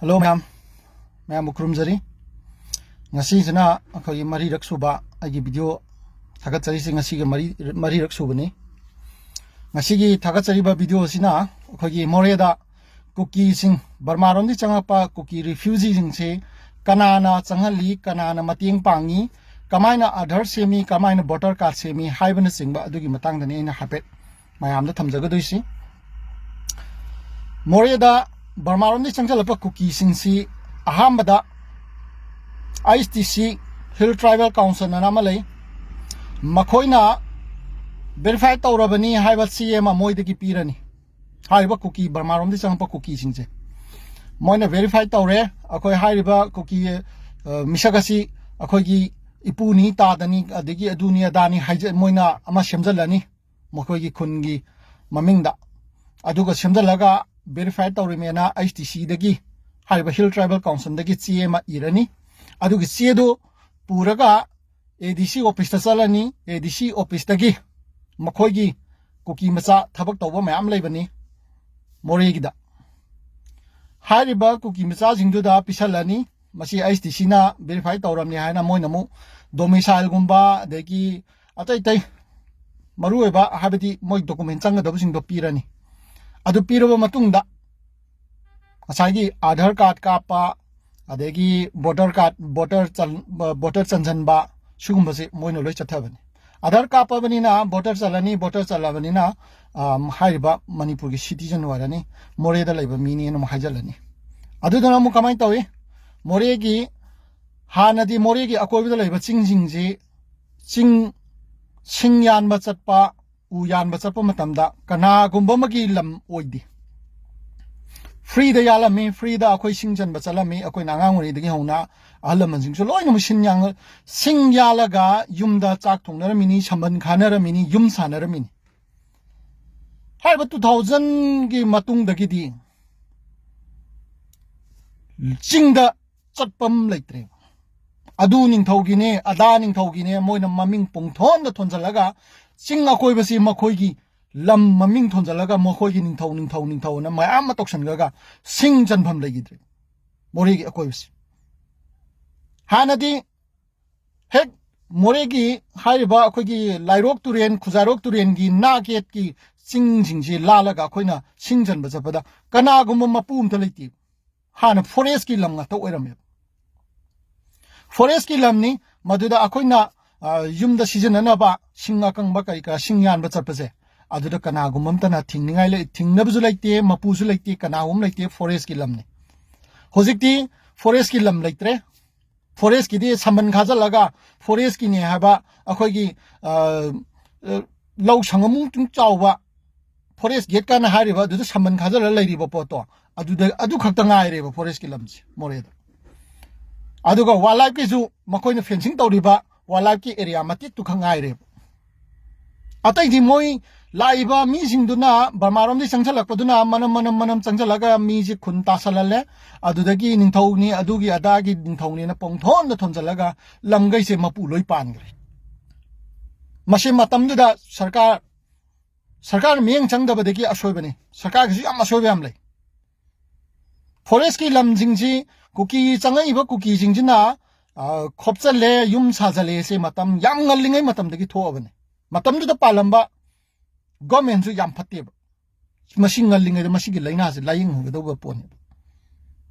Hello ma'am Mukrumzari. Ngasi jana akhoi mari raksuba agi video thagat chari sing ngasi ge mari raksuba ni. Ngasi gi thagat chari ba video sina akhoi Moreh da Kuki sing Burma rom di changapa Kuki refugee sing se kanana changali kanana mating pangi kamaina Adhaar semi kamaina voter card semi haibana singba adugi matang da ni na hapet mayam da thamjaga doisi. Moreh da Burma rom di changjalapa Kuki sing si ahambada ISTC Hill Tribal Council na namalay makoina verify tawrabani haiba CM moy dagi pirani haiba Kuki Burma rom di changpa Kuki singje moina verify tawre akoi haiba Kuki misagasi akoi gi ipuni tadani adagi aduni adani haije moina ama semjalani makoi gi khungi mamingda aduga semjalaga verify tawrimena ISTC dagi haiba Hill Tribal Council dagi CM irani adugi CEdo puraga ADC office ta salani ADC office dagi makhoigi Kuki macha thabak tawba mayam leibani Moreh gida haiba Kuki macha jingdu da pisalani masi ISTC na verify tawramni haina moina mu domicile gumba dagi atai marueba habati moi document changa dabu sing do pirani adu piraba matungda asagi Adhaar card kapa adegi voter card voter chanjanba sugumba se moino loi chathabani Adhaar kapa bani na voter chalabani na haiba Manipur gi citizen warani Moreh da laiba mini no hajalani adu dona mu kamai tawi Moreh gi hanadi Moreh gi akoiba da laiba chingjingji singyan ba chatpa uyan ba chapa matamda kana gumba magi lam oidi free da yalami free da akoi singjan ba chalami akoi nanganguri dagi hona ahlam jing so loina machine yang sing yalaga yumda chak thongnar mini samban khanar mini yum sanar mini haiba 2000 gi matung dagi di jingda chatpam leitre adu ning thogi ne ada ning thogi ne moina maming pungthon da thonjalaga singa koi basi makoi gi lam maming thonjalaga makoi gi ning thau na mayam ma toksan ga sing janpham legidre Moreh gi akoi basi hanadi hek Moreh gi haiba akoi gi lairok turen khujarok turen gi na get gi singji lalaga koina singjan ba japada kana gum mapum ta leiti hana forest ki lam nga to oiram forest ki lam ni maduda akoina yumda season na ba singa kang ba kai ka singyan ba chapase aduda kana gumam ta na thingningai le thingnabju laite mapusu laite kana gum laite forest ki lam ni hojikti forest ki lam laitre forest ki di saman khaja laga forest ki ne haba akhoi gi law sangamu tung chawba forest gate kana hariba du saman khaja la lairiba poto adu khakta ngai reba forest ki lam Moreh da aduga wildlife ki ju makoina fencing tawriba wildlife ki area mati tu khangai re atai di moi laiba mi singduna Burma rom di changchalakpaduna manam changchalaga mi ji khun ta salale adudagi ningthau ni adugi adagi ningthau ni na pongthon da thonjalaga lamgai se mapu loi pangre masi matam du da sarkar mieng changdaba degi asoibani sarkar gi am asoibe am lei forest ki lam jingji Kuki changai ba Kuki jingjina khopchale yum sajale se matam yam ngallingai matam dagi thoabane matam du da palamba government ju yam phatte ba machine ngallingai da machine laina se lying hodoba pon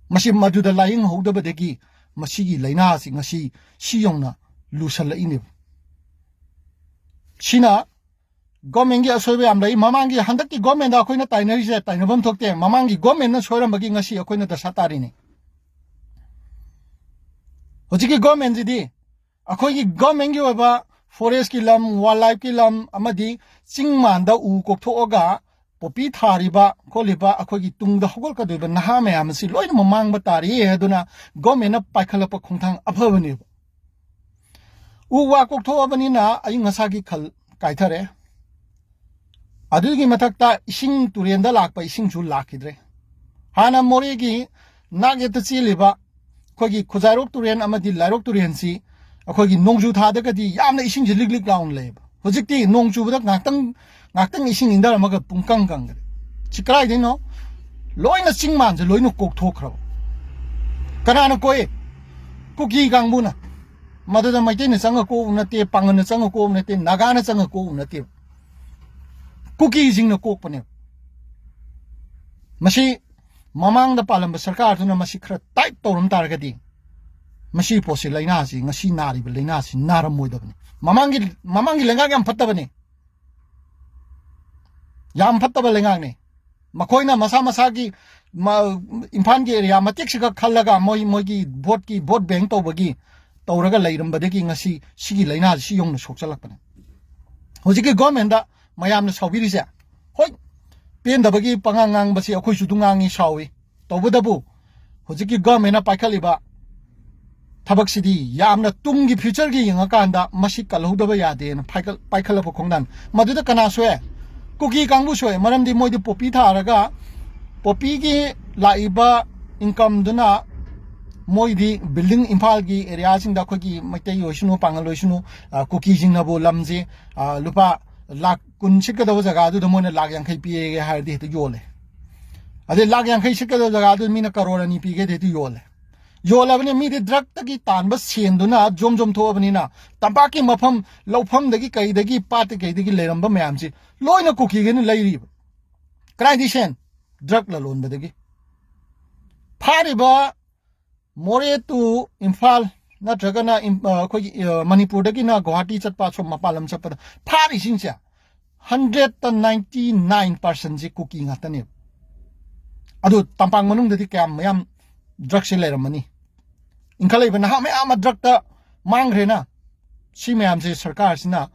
machine madu da lying hodoba dagi machine laina se ngasi siyongna lusal la ine sina government gi asoibe am lai mamangi handaki government da koina tainari se tainabam thokte mamangi government na soiram bagi ngasi akoina da satari ne hojiki government jidi akoi gi government gi oba forest ki lam wildlife ki lam amadi chingman da u kokthoga popi thariba koliba akoi gi tungda hogol ka doba naha me amsi loina mamang ba tari heduna government na paikhala pa khongthang aphabani u wa kokthoabani na ai ngasa gi khal kaithare adugi mathakta ising turenda lakpa ising ju lakidre hana Moreh gi naget chiliba kogi khujarok turen amadi lairok turen si akogi nongju thada kadi yamna ising jilik laun leba hojikti nongju bada ngaktang ising indar amaga pungkang kang chikrai dino loina chingman je loina kok thokra Kanana koi Kuki Gangbuna Mother Matin Sanga ko nati Pangan Sanga ko nati Nagana Sanga ko nati Kuki is in the coke pane Mashi Mamang the Palam Sarkar to Masikra type Torum Targadi Mashi Posi Lainasi Mashi Nari Lainasi Nara Mudabani Mamangi Langam Patabani Yam Patabalangani Makoina Masamasagi Impangi area Matixika Kalaga Mogi Bot Bank Tobagi Tauraga Lairam Badeki Nasi Sigi Laina Si Young Soksalapan Hosiki Gomenda Mayam Saubirisa Hoi Pin the Bagi Pangang Basi Akusudungangi Shawi Tobudabu Hosiki Gomena Pakaliba Tabak City Yamna Tungi Future Yangakanda Masika Ludabaya and Paikalapo Kondan Maduda Kanaswe Kuki Kanguswe Maram di Moidi Popita Araga Popigi Laiba Income Duna Moidi building Impalgi areas in the Kogi Mateo Shino Pangaloshino Kuki Jinabu Lamzi Lupa Lak Kunchika was a gadu the Mona Lagan KPA had it to Yole. Are the Lagan Kashika the Gadu Mina Carora and Pigate to Yole. Yola when you meet the drug the gitan, but Sienduna, Jom to Obanina, Tampaki Mapam, Lopam the Gika, the Gi Patiki, the Gileramba Mamsi, Loina Cookie in Lady. Cry the shen, drug alone the Gi. Pariba Moreh to Infal, not Dragana in Manipur, the Gina, Guati, Chapa from Mapalam Chapa, Paris Insia, 199% cooking at the name. Adu Tampang Manung the Dicam, Yam, drug seller money. In Calaban, how may I am a drug Mangrena? She may am say Sarkars na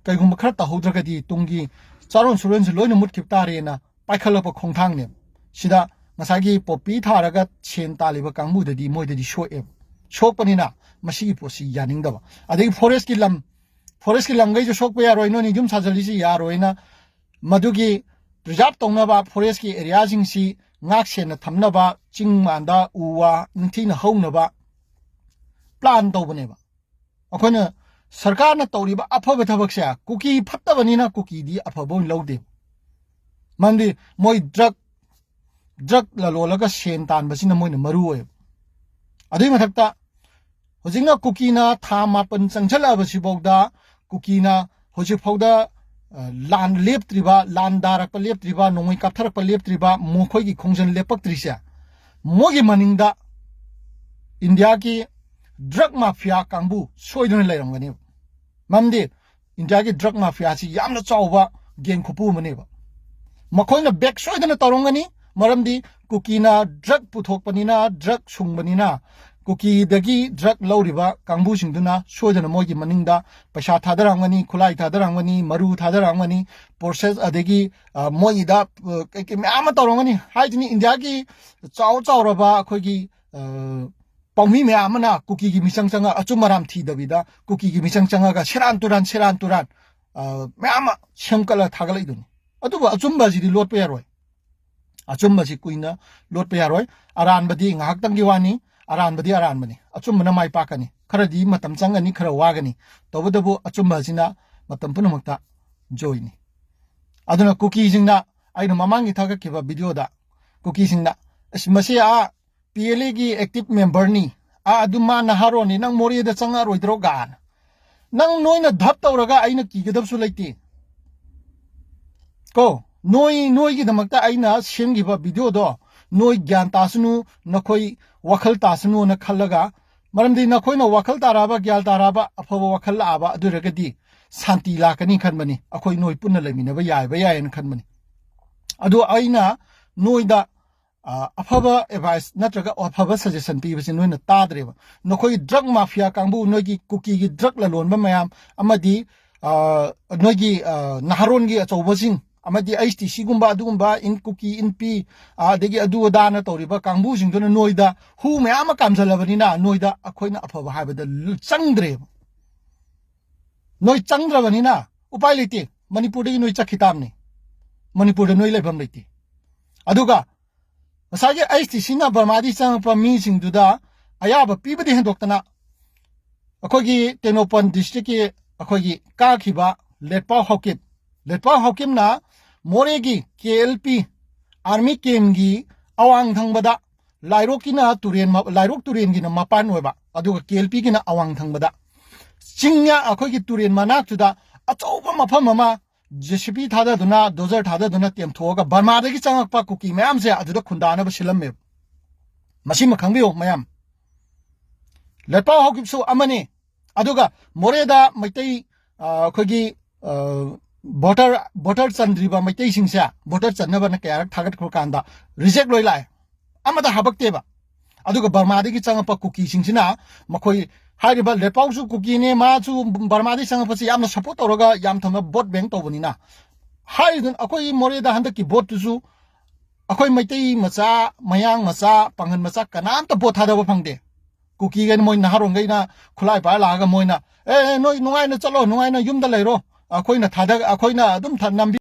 Kaygumakrata Hodragati, Tungi, Saron Surens, Lona Mutkiptarina, Paikalapo Kontangnim. Shida, Masagi, Popita, Ragat, Chen Taliba Kamu, the Moide show eb. Shopanina, Masiposi Yaningdava. I think Forest Kilam Gage Shok where Roino Jum Sazalizi Yaroina Madugi, Prijap Tonava, Foreski, Ariazing Sea, Naxen, Tamnava, Chingmanda, Uwa, Ntina Honava, Plan Dobaneva. Okona Sarkana Toriba, Apavatabaxa, Kuki, Patavanina, Kuki, the Apabon Lodi. Mandi, Moi drug la Lolaga Shentan, Basina Moin Marue. Adimatata, Hosina Kukina, Tamapan, Sanchala, Vasibogda, Kukina, Hosipoda. Land lep triba, land darak lep triba, Nomi Katar lep triba, Mokogi Kongsan lepak trisha. Mogi maninda India ki drug mafia kambu, soidun layangani. Mamdi, India ki drug mafia si yamna chauba, gen kupu maneva. Makoina back soidun tarongani, Maramdi, Kukina, drug putok panina, drug sungbanina. Kuki dagi drug lauriba kangbu singduna soidana mogi maninda pasha thadarangani khulai thadarangani maru thadarangani process adegi moida ama tarongani haijini india ki chau raba khogi pangmi me amana kuki gi misang changa achumaram thi dabida kuki gi misang changa ga seran turan me ama shamkala thagalai dun atuba achumba ji lot pe yaroi achumba ji kuina lot pe yaroi aran badi ngak tang gi wani Aran badi aran mani, achumma mai pakani, Karadi matam changani kara wagani, Tobudabu achumba zina, matam punamakta, joini. Aduna Kuki zingna, I know Mamangi Taka Kiva video da, Kuki zingna, Masia, PLG active member ni, Aduma Naharoni, Nang Moreh the Sanga Roidrogan. Nang noina dhapta uraga aina kigadab sulaiti. Ko, noi gidamakta aina shem giva video do. Noi gyan tasunu nakoi wakal tasunu na khalaga maramdi nakoi na wakal taraba gyal taraba afawa wakal aba aduragadi santi lakani khanbani akoi noi punna lemina ba yai en khanbani adu aina noida afawa advice natraga afawa suggestion pi bisi noina tadreba nakoi drug mafia kangbu noigi Kuki gi drug la lon ba mayam amadi noigi naharon gi achobasing amadi HTC gumba adugumba in Kuki in P degi adu dana toriba kangbu singduna noida hu me ama kamjalabanina noida akoina afaba habada changdre noi changdrabanina upai lete Manipur degi noi chakhitamni Manipur de noi leibam lete aduga masage HTC na Burmadi changpa mi singduda ayaba pibadi hendoktana akogi Tenopan district ki akogi ka khiba letpa hokim na Moreh gi KLP army camp gi awang thangbada lairo kina turen lairo turen gina mapan oiba aduga kelpi gina awang thangbada chingya akhoi gi turen mana chuda achauba mafam mama JCB thada duna dozer thada duna tem thoga Burma dagi changakpa Kuki mayam se aduda khundana ba silamme masima khangbiyo mayam lepa hokipsu amani aduga Morehda maitai akhoi voter chandriba maitai singsa voter chanaba na kaya thagat khur kanda reject loi lai amada habakte ba aduga Burma dagi changakpa Kuki singsina makhoi हाइरिबा लेपाउसु कुकीने माचु बर्मादी संगपसि यामना support तौरगा याम थमा बोट बैंक तौबनिना हाइदन अखोइ मोरेदा हंदकी बोट तुसु अखोइ मैतै मचा मयांग मचा पंगन मचा कनाम त बोट थादब फंगदे कुकी गन मोइ नहारोंगैना खुलाइ पा लागा मोइना ए नोइ नुंगाइना चलो नुंगाइना युमदा लैरो अखोइना थादा अखोइना अदुम नम्बि